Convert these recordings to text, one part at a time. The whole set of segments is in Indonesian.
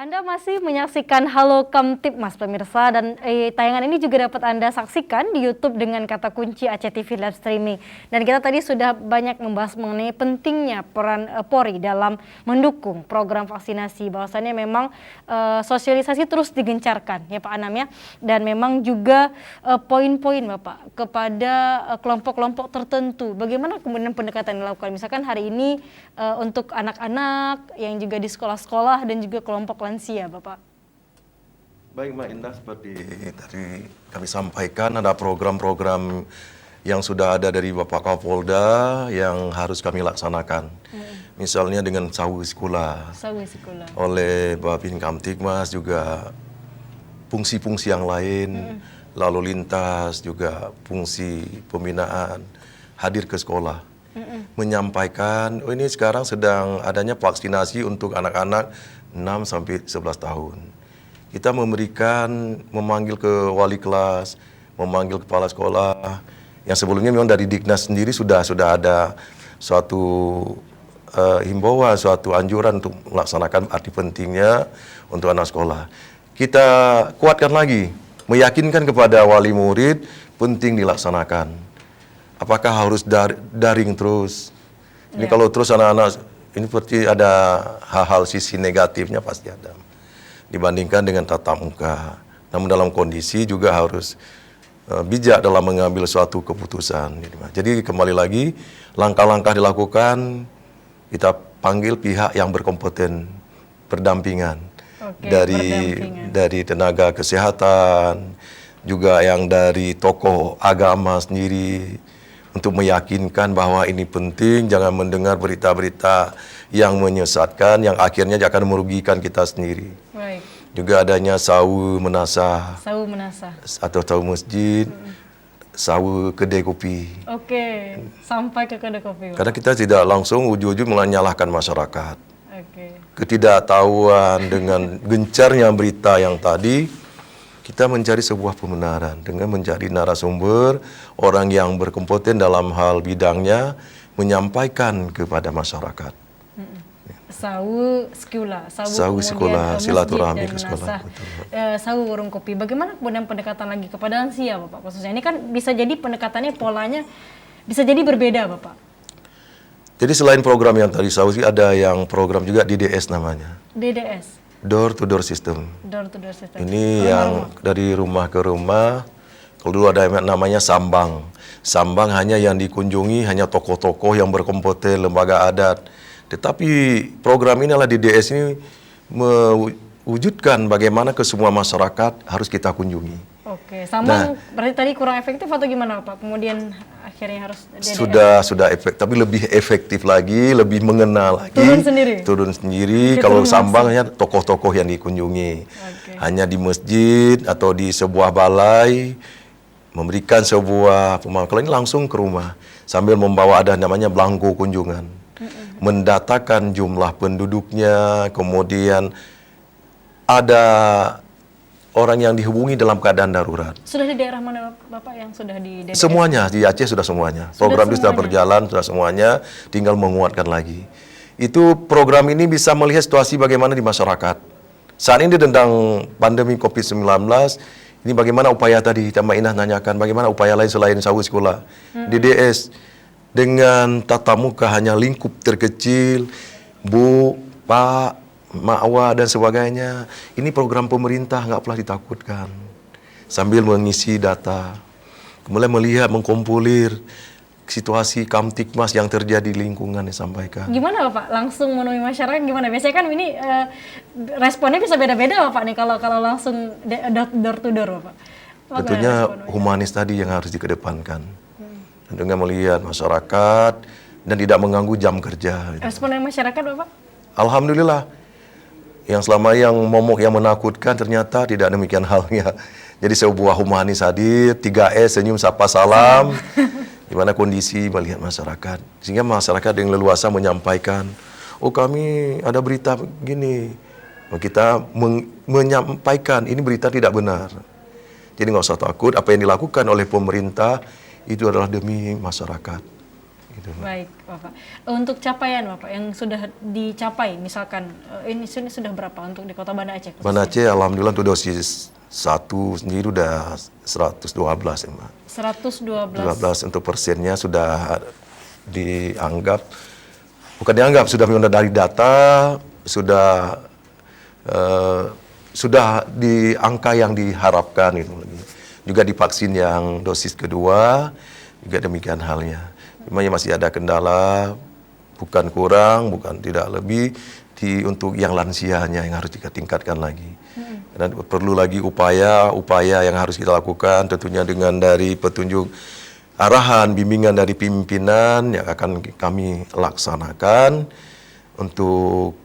Anda masih menyaksikan Halo Kamtibmas pemirsa, dan tayangan ini juga dapat Anda saksikan di YouTube dengan kata kunci Aceh TV Live Streaming. Dan kita tadi sudah banyak membahas mengenai pentingnya peran Polri dalam mendukung program vaksinasi. Bahwasannya memang sosialisasi terus digencarkan ya Pak Anam ya. Dan memang juga poin-poin Bapak kepada kelompok-kelompok tertentu. Bagaimana kemudian pendekatan yang dilakukan? Misalkan hari ini untuk anak-anak yang juga di sekolah-sekolah dan juga kelompok lansia, Bapak. Baik, Mbak Indah, seperti tadi kami sampaikan ada program-program yang sudah ada dari Bapak Kapolda yang harus kami laksanakan. Misalnya dengan sawu sekolah. Oleh Babin Kamtibmas juga fungsi-fungsi yang lain, lalu lintas juga fungsi pembinaan hadir ke sekolah. Menyampaikan, ini sekarang sedang adanya vaksinasi untuk anak-anak 6 sampai 11 tahun. Kita memanggil ke wali kelas, memanggil kepala sekolah, yang sebelumnya memang dari Diknas sendiri sudah ada suatu himbauan, suatu anjuran untuk melaksanakan arti pentingnya untuk anak sekolah. Kita kuatkan lagi, meyakinkan kepada wali murid penting dilaksanakan. Apakah harus daring terus? Ini kalau terus anak-anak ini seperti ada hal-hal sisi negatifnya pasti ada dibandingkan dengan tatap muka. Namun dalam kondisi juga harus bijak dalam mengambil suatu keputusan. Jadi kembali lagi langkah-langkah dilakukan, kita panggil pihak yang berkompeten berdampingan. Dari tenaga kesehatan, juga yang dari tokoh agama sendiri, untuk meyakinkan bahwa ini penting, jangan mendengar berita-berita yang menyesatkan, yang akhirnya akan merugikan kita sendiri. Baik. Juga adanya sawu menasah. Sawu menasah. Atau sawu masjid, sawu kedai kopi. Oke, sampai ke kedai kopi. Karena kita tidak langsung ujung-ujung menyalahkan masyarakat. Oke. Ketidaktahuan dengan gencarnya berita yang tadi, kita mencari sebuah pembenaran dengan menjadi narasumber, orang yang berkompeten dalam hal bidangnya, menyampaikan kepada masyarakat. Sawu sekolah, silaturahmi ke sekolah. Sawu warung kopi. Bagaimana kemudian pendekatan lagi kepada lansia, Bapak? Khususnya ini kan bisa jadi pendekatannya, polanya bisa jadi berbeda, Bapak. Jadi selain program yang tadi sawu, ada yang program juga DDS namanya. DDS. Door to door system. Door to door system. Ini yang dari rumah ke rumah. Kalau dulu ada namanya sambang. Sambang hanya yang dikunjungi hanya tokoh-tokoh yang berkompeten, lembaga adat. Tetapi program ini adalah DDS ini mewujudkan bagaimana ke semua masyarakat harus kita kunjungi. Oke, sambang berarti tadi kurang efektif atau gimana Pak? Kemudian akhirnya harus sudah efektif, tapi lebih efektif lagi, lebih mengenal lagi. Turun sendiri. Kalau sambang hanya tokoh-tokoh yang dikunjungi. Hanya di masjid atau di sebuah balai memberikan sebuah pemahaman. Kalau ini langsung ke rumah sambil membawa ada namanya belangko kunjungan. Mendatakan jumlah penduduknya, kemudian ada orang yang dihubungi dalam keadaan darurat. Sudah di daerah mana Bapak yang sudah di DDS? Semuanya, di Aceh sudah semuanya. Program itu sudah berjalan, sudah semuanya, tinggal menguatkan lagi. Itu program ini bisa melihat situasi bagaimana di masyarakat. Saat ini tentang pandemi COVID-19, ini bagaimana upaya tadi, Mbak Inah nanyakan, bagaimana upaya lain selain sawu sekolah. DDS, dengan tatap muka hanya lingkup terkecil, Bu, Pak, Ma'wa dan sebagainya. Ini program pemerintah, nggak pernah ditakutkan. Sambil mengisi data, kemudian melihat, mengkompulir situasi Kamtibmas yang terjadi di lingkungan disampaikan. Gimana Bapak? Langsung menemui masyarakat gimana? Biasanya kan ini responnya bisa beda-beda Bapak nih kalau langsung door to door Bapak. Tentunya humanis tadi yang harus dikedepankan. Dengan melihat masyarakat dan tidak mengganggu jam kerja. Respon dari masyarakat Bapak? Alhamdulillah. Yang selama yang momok yang menakutkan ternyata tidak demikian halnya. Jadi sebuah humanis hadir, 3S, senyum, sapa, salam. Gimana kondisi melihat masyarakat. Sehingga masyarakat yang leluasa menyampaikan, oh kami ada berita begini. Kita menyampaikan, ini berita tidak benar. Jadi nggak usah takut, apa yang dilakukan oleh pemerintah itu adalah demi masyarakat. Gitu. Baik, Bapak. Untuk capaian Bapak yang sudah dicapai, misalkan ini sudah berapa untuk di Kota Banda Aceh? khususnya? Banda Aceh alhamdulillah untuk dosis 1 sendiri udah 112 ya Mbak. 112. 12 untuk persennya sudah dianggap, bukan dianggap, sudah memang dari data, sudah di angka yang diharapkan gitu. Juga di vaksin yang dosis kedua juga demikian halnya. Memang masih ada kendala, bukan kurang, bukan tidak lebih untuk yang lansianya yang harus kita tingkatkan lagi. Dan perlu lagi upaya yang harus kita lakukan, tentunya dengan dari petunjuk arahan, bimbingan dari pimpinan yang akan kami laksanakan untuk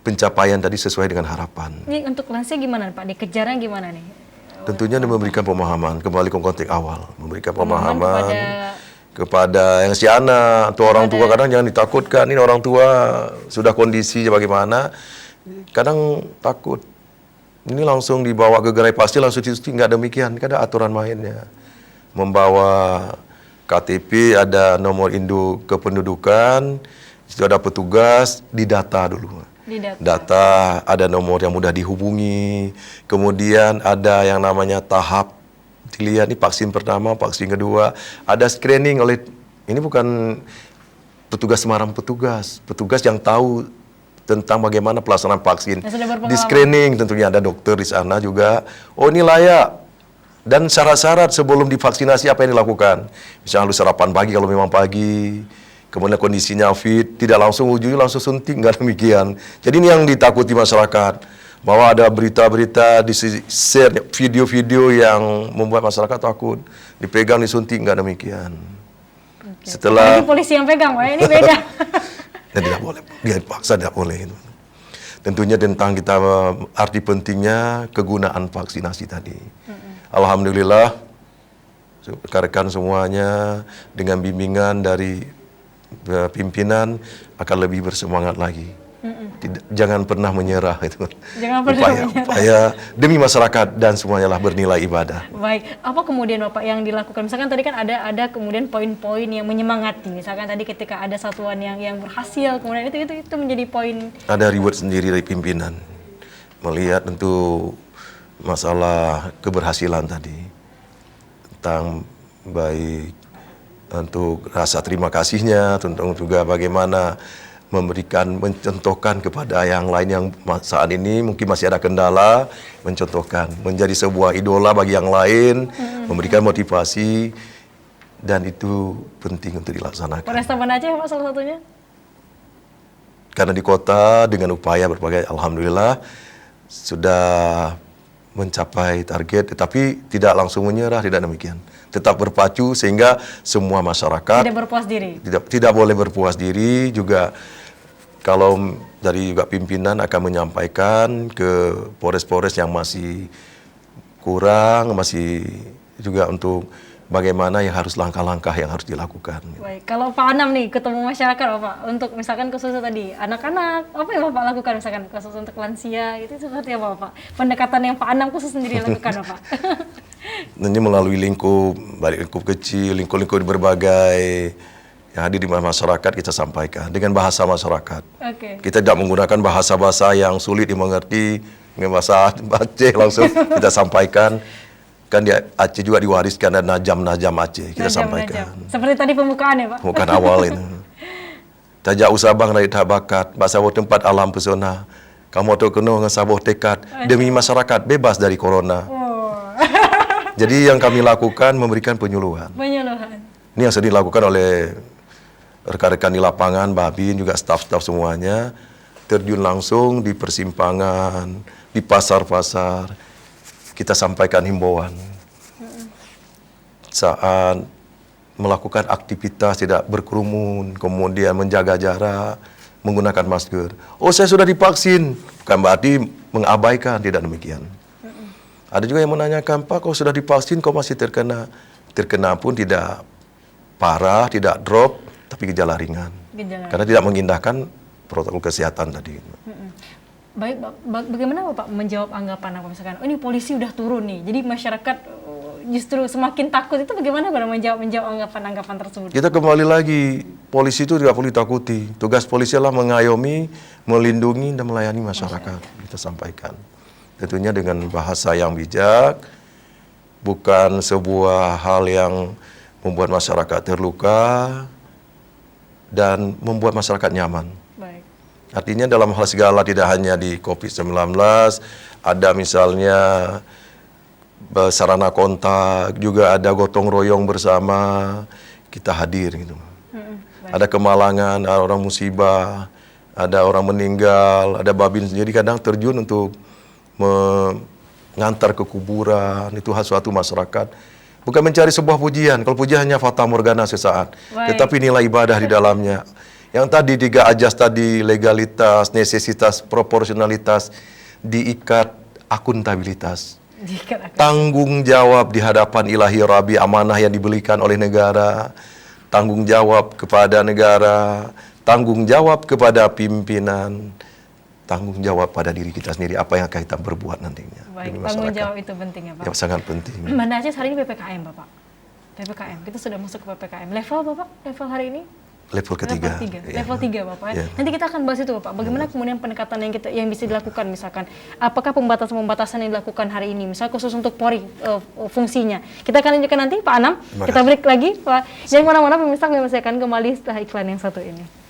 pencapaian tadi sesuai dengan harapan. Ini untuk lansia gimana Pak? Dikejarnya gimana nih? Tentunya memberikan pemahaman, kembali ke konteks awal, memberikan pemahaman kepada yang si anak atau orang tua. Kadang jangan ditakutkan, ini orang tua sudah kondisi bagaimana, kadang takut. Ini langsung dibawa ke gerai pasti langsung disuntik, nggak demikian, ada aturan mainnya. Membawa KTP, ada nomor induk kependudukan, itu ada petugas, didata dulu. Data, ada nomor yang mudah dihubungi, kemudian ada yang namanya tahap dilihat, ini vaksin pertama, vaksin kedua, ada screening oleh, ini bukan petugas sembarang petugas yang tahu tentang bagaimana pelaksanaan vaksin. Di screening tentunya ada dokter di sana juga, oh ini layak, dan syarat-syarat sebelum divaksinasi apa yang dilakukan. Misalnya harus sarapan pagi kalau memang pagi, kemudian kondisinya fit, tidak langsung ujungnya langsung suntik, nggak demikian. Jadi ini yang ditakuti masyarakat, bahwa ada berita-berita di share video-video yang membuat masyarakat takut, dipegang disuntik, nggak demikian. Setelah ini polisi yang pegang, Pak, ini beda. Dan tidak boleh, dia paksa tidak boleh. Tentunya tentang kita arti pentingnya kegunaan vaksinasi tadi. Alhamdulillah, rekan-rekan semuanya dengan bimbingan dari pimpinan akan lebih bersemangat lagi. Jangan pernah menyerah itu. Jangan pernah menyerah. Upaya demi masyarakat dan semuanya lah bernilai ibadah. Baik, apa kemudian Bapak yang dilakukan? Misalkan tadi kan ada kemudian poin-poin yang menyemangati. Misalkan tadi ketika ada satuan yang berhasil, kemudian itu menjadi poin. Ada reward sendiri dari pimpinan. Melihat tentu masalah keberhasilan tadi. Tentang baik untuk rasa terima kasihnya, tentang juga bagaimana mencontohkan kepada yang lain yang saat ini mungkin masih ada kendala, mencontohkan, menjadi sebuah idola bagi yang lain, memberikan motivasi, dan itu penting untuk dilaksanakan. Polresta Banda Aceh Pak salah satunya? Karena di kota dengan upaya berbagai, alhamdulillah sudah mencapai target, tetapi tidak langsung menyerah, tidak demikian. Tetap berpacu sehingga semua masyarakat tidak berpuas diri. Tidak boleh berpuas diri juga. Kalau dari juga pimpinan akan menyampaikan ke Polres-Polres yang masih kurang, masih juga untuk bagaimana yang harus langkah-langkah yang harus dilakukan. Baik, kalau Pak Anam nih ketemu masyarakat Bapak, untuk misalkan khususnya tadi anak-anak, apa yang Bapak lakukan misalkan khusus untuk lansia, itu seperti apa Bapak? Pendekatan yang Pak Anam khusus sendiri lakukan Bapak? Ini melalui lingkup kecil, lingkup berbagai yang hadir di masyarakat kita sampaikan dengan bahasa masyarakat. Kita tidak menggunakan bahasa-bahasa yang sulit dimengerti, dengan bahasa Aceh langsung kita sampaikan. Kan di Aceh juga diwariskan ada najam-najam Aceh, kita sampaikan. Seperti tadi pembukaan ya Pak? Pembukaan awal itu. Tajak usabang dari tak bakat, bahasa tempat alam pesona. Kamu tu kena dengan sabuh tekad demi masyarakat bebas dari corona. Jadi yang kami lakukan memberikan penyuluhan. Ini yang sudah dilakukan oleh rekan-rekan di lapangan, Babin, juga staf-staf semuanya, terjun langsung di persimpangan, di pasar-pasar, kita sampaikan himbauan. Saat melakukan aktivitas tidak berkerumun, kemudian menjaga jarak, menggunakan masker. Oh, saya sudah divaksin, bukan berarti mengabaikan, tidak demikian. Ada juga yang menanyakan, Pak, kalau sudah divaksin, kok masih terkena? Terkena pun tidak parah, tidak drop, tapi gejala ringan. Karena tidak mengindahkan protokol kesehatan tadi. Baik, bagaimana Bapak menjawab anggapan apa misalkan, oh ini polisi udah turun nih, jadi masyarakat justru semakin takut, itu bagaimana Pak menjawab anggapan-anggapan tersebut? Kita kembali lagi, polisi itu tidak perlu ditakuti. Tugas polisi adalah mengayomi, melindungi, dan melayani masyarakat. Kita sampaikan. Tentunya dengan bahasa yang bijak, bukan sebuah hal yang membuat masyarakat terluka, dan membuat masyarakat nyaman. Baik. Artinya dalam hal segala, tidak hanya di COVID-19, ada misalnya sarana kontak, juga ada gotong royong bersama, kita hadir gitu. Ada kemalangan, ada orang musibah, ada orang meninggal, ada babin sendiri kadang terjun untuk mengantar ke kuburan, itu suatu masyarakat. Bukan mencari sebuah pujian, kalau pujian hanya fata morgana sesaat, tetapi nilai ibadah di dalamnya. Yang tadi 3 ajas tadi, legalitas, necesitas, proporsionalitas, diikat akuntabilitas. Tanggung jawab di hadapan ilahi Rabbi, amanah yang diberikan oleh negara, tanggung jawab kepada negara, tanggung jawab kepada pimpinan, tanggung jawab pada diri kita sendiri, apa yang akan kita berbuat nantinya. Baik, tanggung jawab itu penting ya Pak? Ya, sangat penting. Banda Aceh hari ini PPKM Bapak? PPKM, kita sudah masuk ke PPKM. Level Bapak, level hari ini? Level ketiga. Level 3 Bapak ya. Nanti kita akan bahas itu Bapak. Bagaimana kemudian pendekatan yang bisa dilakukan, misalkan apakah pembatasan yang dilakukan hari ini, misalnya khusus untuk Polri fungsinya. Kita akan lanjutkan nanti Pak Anam. Kita break lagi Pak. Jangan kemana-mana pemirsa, kami masih akan kembali setelah iklan yang satu ini.